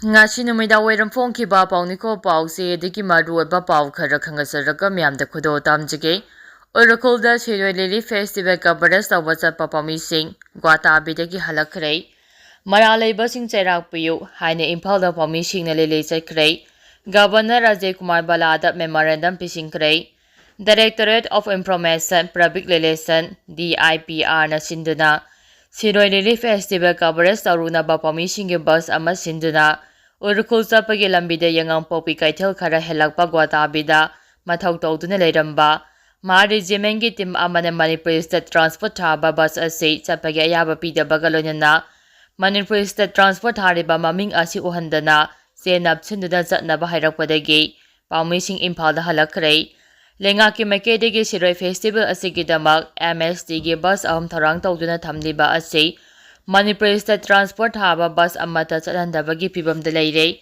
Ngasi numida wairam phongkhiba pawniko pawse diki maruoba paw khara khangasaraga myamda khudo tamjige Oracle Siroi Lily Festival coverage tawba chappa pamising Guatabidagi halakhrei Maralaiba sing chairak piyu haina Imphalda pamising na lele chakhrei Governor Ajay Kumar Balada memorandum pisingkrei Directorate of Information Public Relations DIPR na sinduna Siroi Lily Festival coverage tawrunaba pamising bus ama sinduna Urukul chapagi lambida yangang popi kaithel khara helakpa Guatabida mathau tawduna leiramba Mari Jimengi Tim Amane Manipur State Transport Haba Bus Asi Chapagi Ayaba Pidabaga Loinana Manipur State Transport Hariba Maming Asi Uhandana Senap Sinduna Zatnaba Hairakpadagi Pawmising Imphalda Halakrei Lengaki Makedegi Siroi Festival Asigidamak MST gi bus ahum tharang tawduna thamliba asi Manipur State Transport Haba bus amata chathandabagi pibamda leire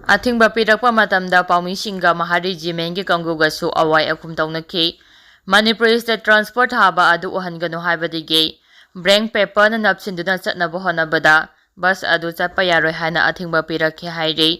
athingba pirakpa matamda pawmisinga mahari jimengi kangugasu awai akhum tawnaki Manipur State Transport Haba adu uhanganu haibadigi blank paper na napsinduna chatnaba honabada bus adu chappa yaroi haina athingba pirakhi hairi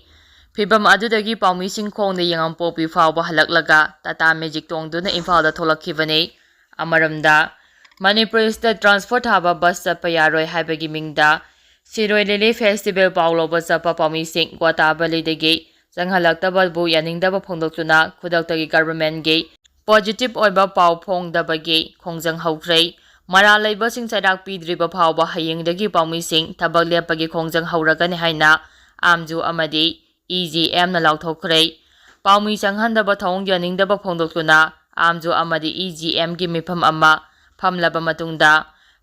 Pibam adudagi pawmising khongna yangang popi fawba halaklaga Tata Magic tongduna Imphalda tholakkhibani amaramda Manipur State Transport Haba bus chappa yaroi haibagi mingda Siroi Lily Festival pawloba chappa pawmising Guatabalidagi changhalaktaba yaningdaba phongdoktuna khudaktagi government gi positive oiba paw phongdabagi khongjang haukrei maralaiba sing chairak pidriba phawba hayengdagi pawmising thabak lepagi khongjang hauragani haina amju amadi EGM na lauthokhrei pawmi changhandaba thong yaningdaba phongdoktuna amju amadi EGM gi mifam ama phamlaba matungda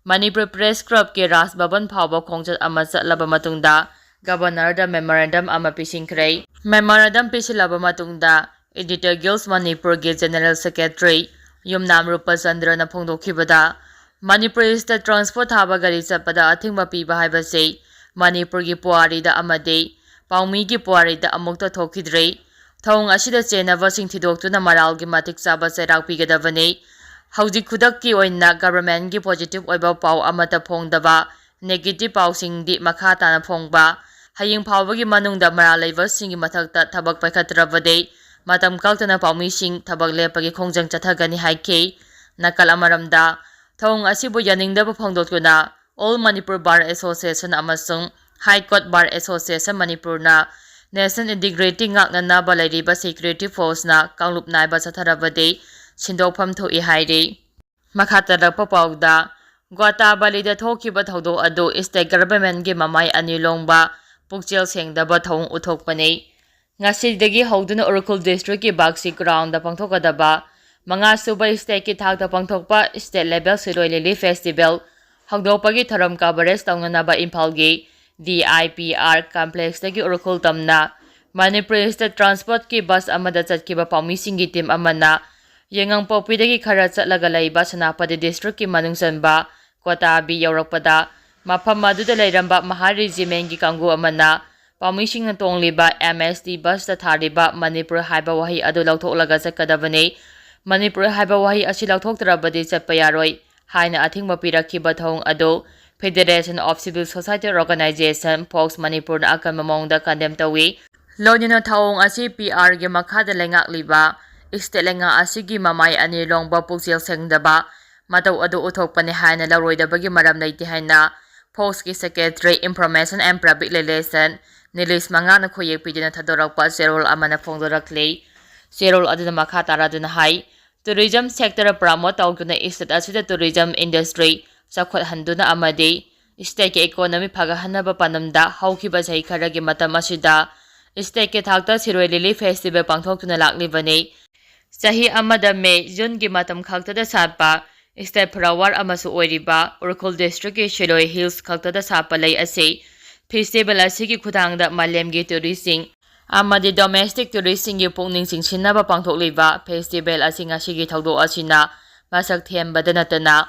Manipur Press Club ke Ras Bhavan phawba khongjat ama chatlaba matungda Governor da memorandum ama pisingkrei memorandum pisilaba matungda Editor Guilds Manipur ge General Secretary Yumnam Rupa Chandra na phongdokhibada Manipur State Transport Haba gari chapada athingba piba haibase Manipur gi puari da amade Pawmi gi puari da amukta thokhidrei thong asida chenaba sing thidoktuna maral gi matik chaba chairak pigadabani hauji khudak ki oina government gi positive oiba paw amata phongdaba negative paw sing di makha tana phongba haying phawba gi manungda maralaiba sing gi mathakta thabak paikhatrabade matam kaltana pawmi sing thabak lepagi khongjang chathagani haike nakal amaramda thong asibu yaningdaba phongdoktuna All Manipur Bar Association amasung High Court Bar Association Manipur na Nation Integrity ngakna naba lairiba security force na kanglup naiba chatharabade sindokpham thoi hairi makhatarappa pawda Guatabalida thokiba thodo adu state government gi mamai anilongba pukchel sengdaba thong uthokpane ngasidagi hoduna Oracle District ki Bagsi ground da pangthokadaba manga suba state ki thakta pangthokpa state level Siroi Lily Festival hagdopagi tharam coverage tawnganaba Imphal gi DIPR complex dagi Oracle tamna Manipur State Transport ki bus amada chatkiba pawmising gi team amana yengang popi dagi khara chatlaga laiba Sanapati district ki manungsanba Kotabi yaurakpada mafam aduda lairamba mahari jimengi kangu amana pawmising na tongliba MST bus ta thariba Manipur haiba wahi adu lauthoklaga chakadabani Manipur haiba wahi asi lauthoktrabadi chatpa yaroi haina athingba pirakhiba thong adu Federation of Civil Society Organization Fox Manipur na akan mamongda condemn tawi loinina thong asi PR gi makhada lengak liba state lenga asigi mamai ani longba pukchel sengdaba matau adu uthokpani haina laroidabagi maram leiti haina Fox ki Secretary Information and Public Relations Nilis mangana khoyek pidina thadorakpa serol amana phongdoraklei serol aduna makha taraduna hai tourism sector promote tawduna state asida tourism industry Sakhot handuna amadi state ke economy phagahanaba panamda haukiba chai kharagi matam asida state ke thakta Siroi Lily Festival pangthoktuna laklibani chahi amada May June gi matam khakta da sapa state flower amasu oiriba Oracle District ke Siroi Hills khakta da sapa lai ase festival asigi khudangda malem gi tourism amadi domestic tourism gi pungning singsinaba pangthokliba festival asinga sigi thawdo asina masak thembada natana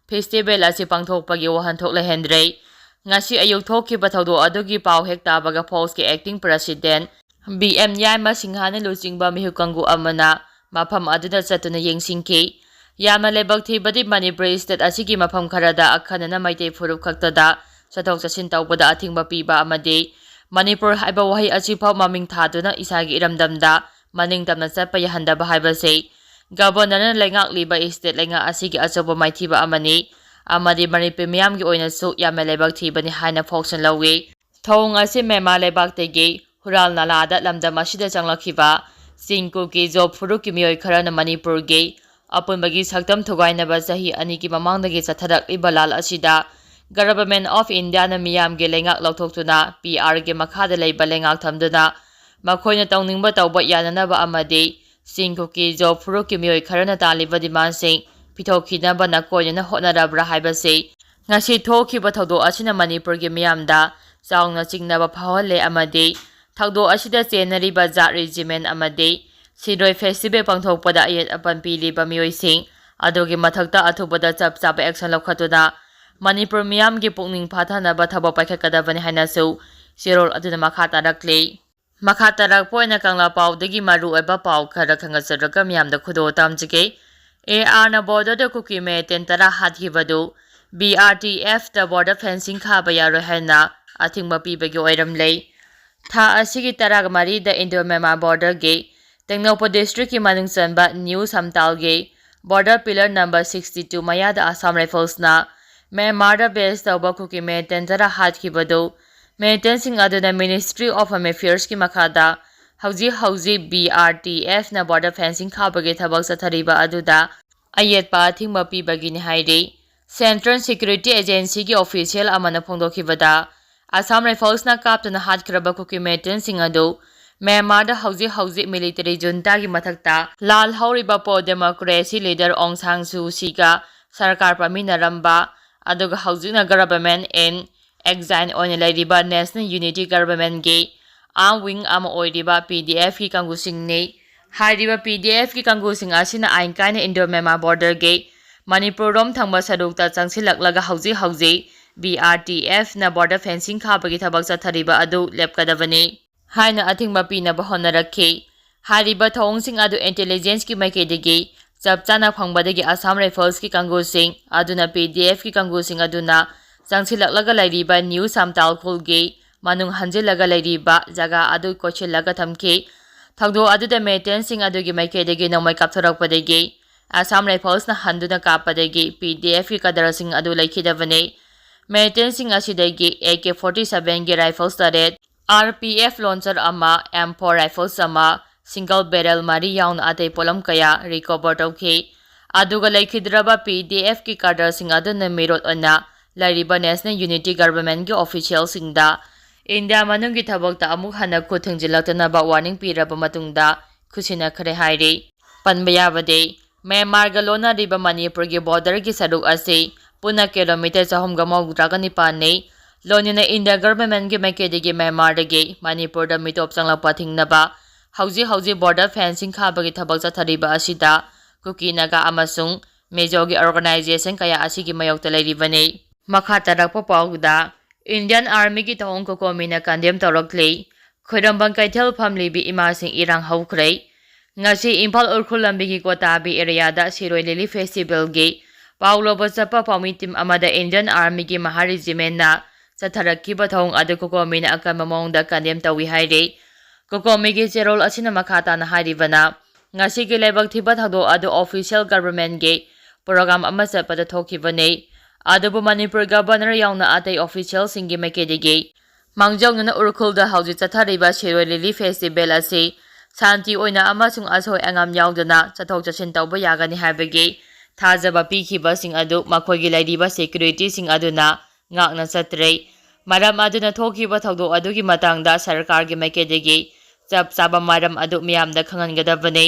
Festival asi pangthokpagi wahanthok lehendrei ngasi ayuk thokkiba thawdo adugi paw hek tabaga Fox ki acting president BM Yaima Singhana luchingba mihukangu amana mafam aduda chatuna yengsingki yamna lebak thibadi Manipur state asigi mafam kharada akhanana maitei furup khaktada chathok chasin tawbada athingba piba amadi Manipur haiba wahi achiphau maming thaduna isagi iramdamda maning tamna chatpa yahandaba haibase Governor lengak liba state lenga asigi achoba maithiba amani amadi Manipur miyamgi oinasu yamna lebak thibani haina phoksan lawi thong asi mema lebak tegi hural nalada lamdam asida changlakhiba singku ki job furu ki miyoi kharana Manipur ge apunbagi saktam thugainaba sahi ani ki mamangdagi chatharak ibalal asida Government of India na miyam ge lengak lauthokuna PR ge makhada leiba lengak thamduna makhoina tawningba tawba yananaba amadi singku ki job furu ki miyoi kharana taliba demand sing pitokhinaba na koina hotnarabra haibase ngasi thokhiba thodo asina Manipur ge miyamda chaungna chingnaba phawale amadi thagdo asida chenariba jat regiment amadi Sidoi festival pangthokpada ayat apan piliba miyoi sing adogi mathakta athubada chap chapa action lokhatuna Manipur miyam gi pukning phathanaba thaba paikhatkadabani hainasu sirol aduna makha tarakle makha tarak poina kangla pawdagi maru eba paw khara khangasaraka miyamda khudo tamjige na border da Kuki me tentara hatkhibadu BRTF da border fencing khaba yaroi haina athingba pibagi oiramle tha asigi taraga mari da Indo-Myanmar border ge Tengnopa district ki manung chanba New Samtal ge border pillar number 62 mayada Assam Rifles na Myanmar da base tawba Kuki me tentara hatkhibadu maintenance aduna Ministry of Home Affairs ki makhada hauji BRTF na border fencing khabage thabak sathariba aduda ayet pa athingba pibagi ni haire Central Security Agency ki official amana phongdokhibada Assam Rifles na kaptana hatkhiraba Kuki maintenance adu Myanmar da hauji military junta ki mathakta lal hauriba po democracy leader Aung San Suu Kyi ga sarkar paminaramba aduga haujina government in exile oina lairiba National Unity Government ge wing ama oiriba PDF ki kangusing ne hairiba PDF ki kangusing asina ain kaina Indo-Myanmar border ge Manipur rom thangba sadukta changsilaklaga hauji BRTF na border fencing khabagi thabak chathariba adu lepkadabani haina athingba pinaba honarakhe hariba thongsing adu intelligence ki makedegi chapchana phangbadagi Assam Rifles ki kangusing aduna PDF ki kangusing aduna changsilaklaga lairiba New Samtal khulge manung hanjilaga lairiba jaga adu kochilaga thamke thagdo aduda maintenance adugi makedegi nomai kapthorakpadegi Assam Rifles na handuna kapadegi PDF ki kadarasing adu laikhidabane maintenance asidagi AK-47 ge rifles taret RPF launcher ama M4 rifles ama single barrel mari yaun ate polam kaya recover tawkhe aduga laikhidraba PDF ki cadre sing aduna mirot ona lairiba National Unity Government ki official singda India manungi thabakta amuk hana khuthingjilakna ba warning piraba matungda khusina khare haire panbayabade Myanmar ga lona riba Manipur gi border gi saruk ase puna kilometer 300 ne Lonina India government ge makedegi Myanmar ge Manipur da mitop changlapa thingnaba hauji border fencing khabagi thabak chathariba asida Kuki naga amasung mejogi organization kaya asigi mayokta lairibane makha tarakpa pawda Indian Army ki thong ko komina kandem torakle khoirambang kaithel family bi imasing irang haukhre ngasi Imphal urkhul lambi ki Kotabi area da Siroi Lily festival ge Paulo Bachapa pamitim amada Indian Army ki Maharegiment na Satharakkiba thong adu kokomina akama mongda kandem tawi haire kokomi gi cherol asina makhata na hairibana ngasi gi lebak thiba thado adu official government ge program ama chapada thokhibane adu Manipur governor yauna atai official singi makedege mangjongna urkhulda hauji chathariba Siroi Lily festival ase santi oina amasung asoi angam yaudana chathok chachin tawba yagani haibage thajaba pikhiba sing adu makhogi lairiba security sing aduna ngakna chatre maram aduna thokhiba thogdo adugi matangda sarkar gi makedegi chap chaba maram adu miyamda khangangadabane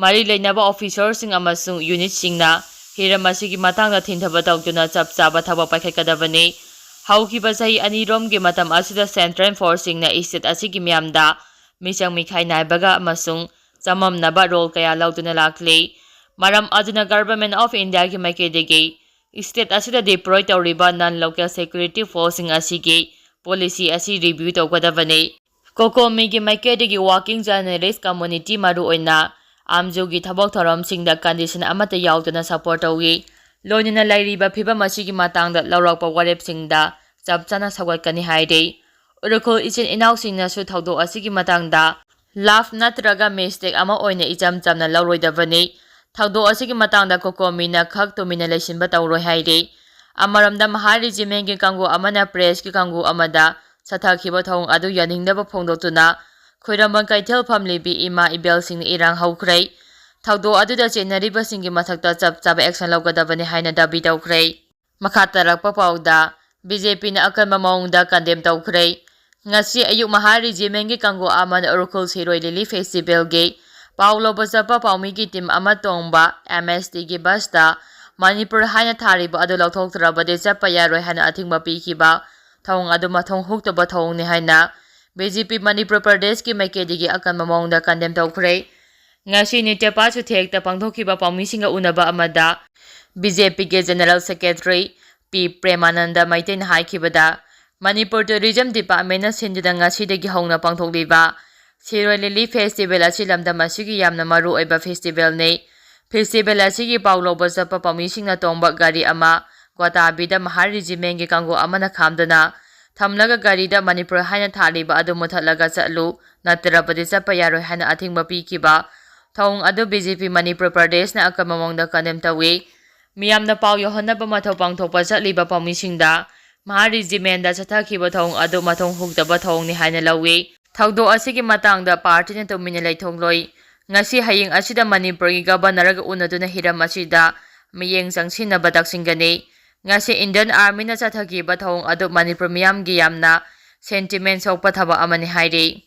mari leinaba officer sing amasung unit singna hiramasi gi matangda thindhaba tawduna chap chaba thaba paikhatkadabane haukiba sahi ani rom gi matam asida central forcing na state asigi miyamda misang mikhai naibaga amasung chamamnaba role kaya lauduna lakle maram aduna government of India gi makedegi state asida deploy tawriba non-local security forcing asigi policy asi review tawgadabane kokomi gi makedegi working journalist community maru oina amjogi thabok thorom singda condition amata yaudana support tawi loinina lairiba phibam asigi matangda lawrakpa warep singda chapchana sagwatkani haire Ukhrul ꯏꯆꯤꯟ ꯏꯅꯥꯎꯁꯤꯡꯅꯁꯨ ꯊꯧꯗꯣꯛ ꯑꯁꯤꯒꯤ matangda laugh natraga mistake ama oina icham chamna lauroidabani thaudo asigi matangda kokomina khak tumina leisinba tawroi hairi amaramda mahari jimengi kangu amana press ki kangu amada sathakhiba thong adu yaningdaba phongdoktuna khoiramban kaithel family bi ima ibel sing irang haukrei thaudo aduda chenariba singi mathakta chap chaba action lawgadabani haina dabi tawkrei makha tarakpa pawda BJP na akanma maungda condemn tawkrei ngasi ayuk mahari jimengi kangu amana urkhul siroi lili festival ge paulo bachapa paumi gi team ama tongba MST gi basta manipur haina thariba adu lauthoktrabade chapa yaroi hana athingba pikhiba thong adu mathong huktaba thong ni haina BJP Manipur Pradesh ki maikedi gi akanma maungda condemn tawkrei ngasi ni tepa chu thekta pangthokiba paumi singa unaba amada BJP ge General Secretary P Premananda Maiten haikibada Manipur Tourism Department na sindida ngasidagi hongna pangthokliba Siroi Lili Festival asi lamdam asigi yamna maru oiba festival ne festival asigi pauloba chapa pamisingna tongba gari ama Guatabida mahari jimengi kangu amana khamdana thamlaga gari da Manipur haina thaliba adu muthatlaga chatlu natrabadi chapa yaroi hana athingba pikiba thong adu BJP Manipur Pradesh na akamamongda condemn tawi miyamna pau yohannaba mathau pangthokpa chatliba pamisingda mahari jimenda chathakhiba thong adu mathong huktaba thong ni haina lawi thaudo asigi matangda party na tumina leithongloi ngasi haying asida Manipur gi governor ga unaduna hiram asida miyeng changsinaba taksingani ngasi Indian Army na chathakhiba thong adu Manipur miyam gi yamna sentiment sokpa thaba amani hairi